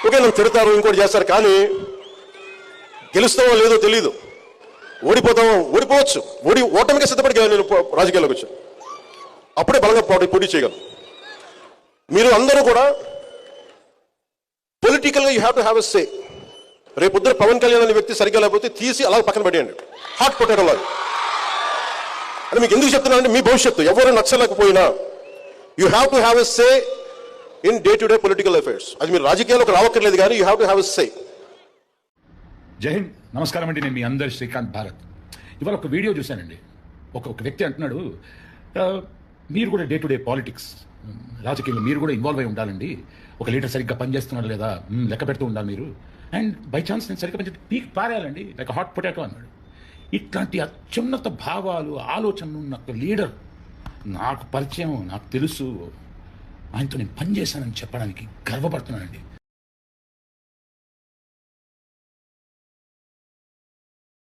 Okay, నన్ను తిడతారు, ఇంకోటి చేస్తారు, కానీ గెలుస్తామో లేదో తెలియదు. ఓడిపోవచ్చు. ఓటమిగా సిద్ధపడి నేను రాజకీయాల్లోకి వచ్చాను. అప్పుడే బలంగా పోటీ చేయగలను. మీరు అందరూ కూడా పొలిటికల్గా you have to have a say. రేపొద్దున పవన్ కళ్యాణ్ అనే వ్యక్తి సరిగ్గా లేకపోతే తీసి అలా పక్కన పడేయండి, హాట్ పొటాటో లాగా. అని మీకు ఎందుకు చెప్తున్నానంటే, మీ భవిష్యత్తు ఎవరు నచ్చలేకపోయినా you have to have a say in day to day political affairs. అది మీరు రాజకీయాల్లోకి రావక్కర్లేదు, కానీ you have to have a say. Jai Hind, నమస్కారం అండి. నేను మీ అందరి శ్రీకాంత్ భారత్. ఇవాళ ఒక వీడియో చూశానండి. ఒక వ్యక్తి అంటున్నాడు, మీరు కూడా డే టు డే పాలిటిక్స్, రాజకీయంలో మీరు కూడా ఇన్వాల్వ్ అయి ఉండాలండి. ఒక లీడర్ సరిగ్గా పనిచేస్తున్నాడు లేదా లెక్క పెడుతూ ఉండాలి మీరు. అండ్ బై ఛాన్స్ నేను సరిగ్గా పనిచేస్తే పీక్ పారేయాలండి, లైక్ హాట్ పొటాటో అన్నాడు. ఇట్లాంటి అత్యున్నత భావాలు, ఆలోచనలు ఉన్న ఒక లీడర్ నాకు పరిచయం, నాకు తెలుసు, ఆయనతో నేను పనిచేశానని చెప్పడానికి గర్వపడుతున్నానండి.